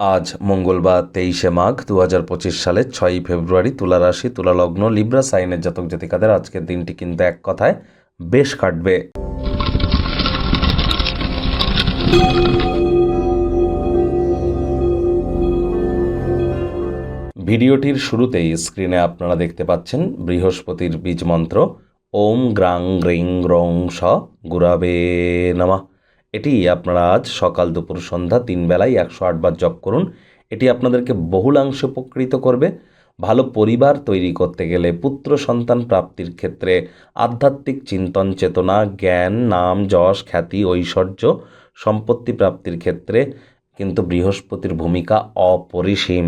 আজ মঙ্গলবার 23শে মাঘ 2025 সালের 6ই ফেব্রুয়ারি। তুলা রাশি, তুলা লগ্ন, লিব্রা সাইনের জাতক জাতিকাদের আজকের দিনটি কিন্তু এক কথায় বেশ কাটবে। ভিডিওটির শুরুতেই স্ক্রিনে আপনারা দেখতে পাচ্ছেন বৃহস্পতির বীজ মন্ত্র ওম গ্রাং গ্রিং রং স গুরাবে নমঃ। এটি আপনারা আজ সকাল দুপুর সন্ধ্যা 3 বেলায় 108 বার জপ করুন। এটি আপনাদেরকে বহুলাংশে উপকৃত করবে। ভালো পরিবার তৈরি করতে গেলে, পুত্র সন্তান প্রাপ্তির ক্ষেত্রে, আধ্যাত্মিক চিন্তন চেতনা, জ্ঞান, নাম যশ খ্যাতি ঐশ্বর্য সম্পত্তি প্রাপ্তির ক্ষেত্রে কিন্তু বৃহস্পতির ভূমিকা অপরিসীম।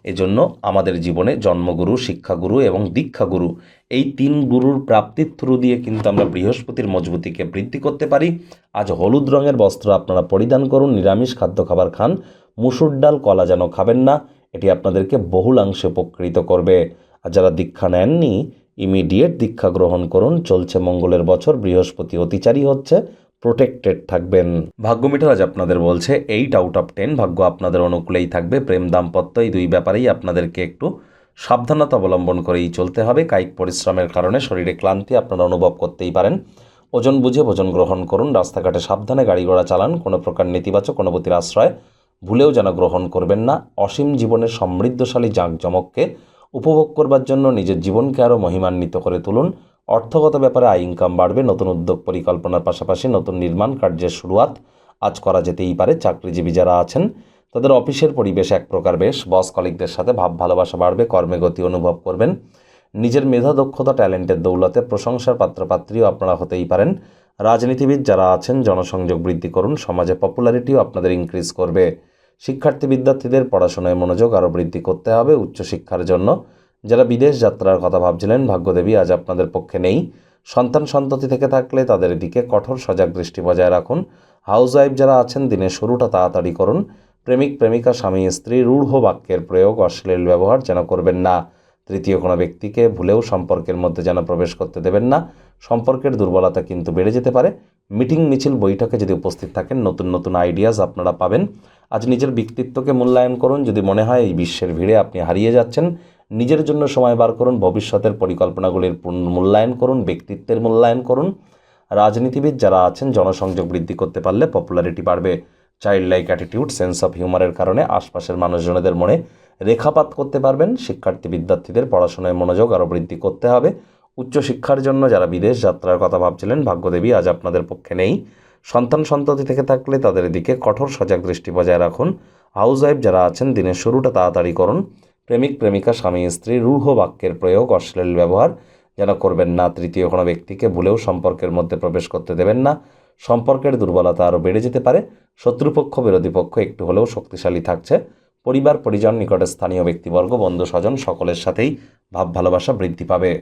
এজন্য আমাদের জীবনে জন্মগুরু, শিক্ষাগুরু এবং দীক্ষাগুরু, এই 3 গুরুর প্রাপ্তির থ্রু দিয়ে কিন্তু আমরা বৃহস্পতির মজবুতিকে বৃদ্ধি করতে পারি। আজ হলুদ রঙের বস্ত্র আপনারা পরিধান করুন, নিরামিষ খাদ্য খাবার খান, মুসুর ডাল কলা যেন খাবেন না। এটি আপনাদেরকে বহুলাংশে উপকৃত করবে। আর যারা দীক্ষা নেননি, ইমিডিয়েট দীক্ষা গ্রহণ করুন। চলছে মঙ্গলের বছর, বৃহস্পতি অতিচারী হচ্ছে, প্রোটেক্টেড থাকবেন। ভাগ্য মিটার আজ আপনাদের বলছে 8 আউট অফ 10। ভাগ্য আপনাদের অনুকূলেই থাকবে। প্রেম দাম্পত্য এই দুই ব্যাপারেই আপনাদেরকে একটু সাবধানতা অবলম্বন করেই চলতে হবে। কায়িক পরিশ্রমের কারণে শরীরে ক্লান্তি আপনারা অনুভব করতেই পারেন। ওজন বুঝে ভোজন গ্রহণ করুন। রাস্তাঘাটে সাবধানে গাড়ি ঘোড়া চালান। কোনো প্রকার নেতিবাচক অনুভূতির আশ্রয় ভুলেও যেন গ্রহণ করবেন না। অসীম জীবনের সমৃদ্ধশালী জাঁকজমককে উপভোগ করবার জন্য নিজের জীবনকে আরও মহিমান্বিত করে তুলুন। অর্থগত ব্যাপারে আয় ইনকাম বাড়বে। নতুন উদ্যোগ পরিকল্পনার পাশাপাশি নতুন নির্মাণ কার্যের শুরুয়াত আজ করা যেতেই পারে। চাকরিজীবী যারা আছেন তাদের অফিসের পরিবেশ এক প্রকার বেশ। বস কলিগদের সাথে ভাব ভালোবাসা বাড়বে। কর্মে গতি অনুভব করবেন। নিজের মেধা দক্ষতা ট্যালেন্টের দৌলতে প্রশংসার পাত্রপাত্রীও আপনারা হতেই পারেন। রাজনীতিবিদ যারা আছেন জনসংযোগ বৃদ্ধি করুন। সমাজে পপুলারিটিও আপনাদের ইনক্রিজ করবে। শিক্ষার্থী বিদ্যার্থীদের পড়াশোনায় মনোযোগ আরও বৃদ্ধি করতে হবে উচ্চশিক্ষার জন্য। যারা বিদেশ যাত্রার কথা ভাবছিলেন, ভাগ্যদেবী আজ আপনাদের পক্ষে নেই। সন্তান সন্ততি থেকে থাকলে তাদের দিকে কঠোর সজাগ দৃষ্টি বজায় রাখুন। হাউস ওয়াইফ যারা আছেন দিনের শুরুটা তাড়াতাড়ি করুন। প্রেমিক প্রেমিকা স্বামী স্ত্রী রূঢ় বাক্যের প্রয়োগ, অশ্লীল ব্যবহার যেন করবেন না। তৃতীয় কোনো ব্যক্তিকে ভুলেও সম্পর্কের মধ্যে যেন প্রবেশ করতে দেবেন না। সম্পর্কের দুর্বলতা কিন্তু বেড়ে যেতে পারে। মিটিং মিছিল বৈঠকে যদি উপস্থিত থাকেন, নতুন নতুন আইডিয়াস আপনারা পাবেন। আজ নিজের ব্যক্তিত্বকে মূল্যায়ন করুন। যদি মনে হয় এই বিশ্বের ভিড়ে আপনি হারিয়ে যাচ্ছেন, নিজের জন্য সময় বার করুন। ভবিষ্যতের পরিকল্পনাগুলির মূল্যায়ন করুন, ব্যক্তিত্বের মূল্যায়ন করুন। রাজনীতিবিদ যারা আছেন জনসংযোগ বৃদ্ধি করতে পারলে পপুলারিটি বাড়বে। Child like attitude, sense of হিউমারের কারণে আশপাশের মানুষজনদের মনে রেখাপাত করতে পারবেন। শিক্ষার্থী বিদ্যার্থীদের পড়াশোনায় মনোযোগ আরও বৃদ্ধি করতে হবে। উচ্চশিক্ষার জন্য যারা বিদেশ যাত্রার কথা ভাবছিলেন, ভাগ্যদেবী আজ আপনাদের পক্ষে নেই। সন্তান সন্ততি থেকে থাকলে তাদের দিকে কঠোর সজাগ দৃষ্টি বজায় রাখুন। হাউস ওয়াইফ যারা আছেন দিনের শুরুটা তাড়াতাড়ি করুন। প্রেমিক প্রেমিকা স্বামী স্ত্রী রূঢ় বাক্যের প্রয়োগ, অশ্লীল ব্যবহার যেন করবেন না। তৃতীয় কোনো ব্যক্তিকে ভুলেও সম্পর্কের মধ্যে প্রবেশ করতে দেবেন না। সম্পর্কের দুর্বলতা আরও বেড়ে যেতে পারে। শত্রুপক্ষ বিরোধী পক্ষ একটু হলেও শক্তিশালী থাকছে। পরিবার পরিজন নিকটে স্থানীয় ব্যক্তিবর্গ বন্ধু স্বজন সকলের সাথেই ভাব ভালোবাসা বৃদ্ধি পাবে।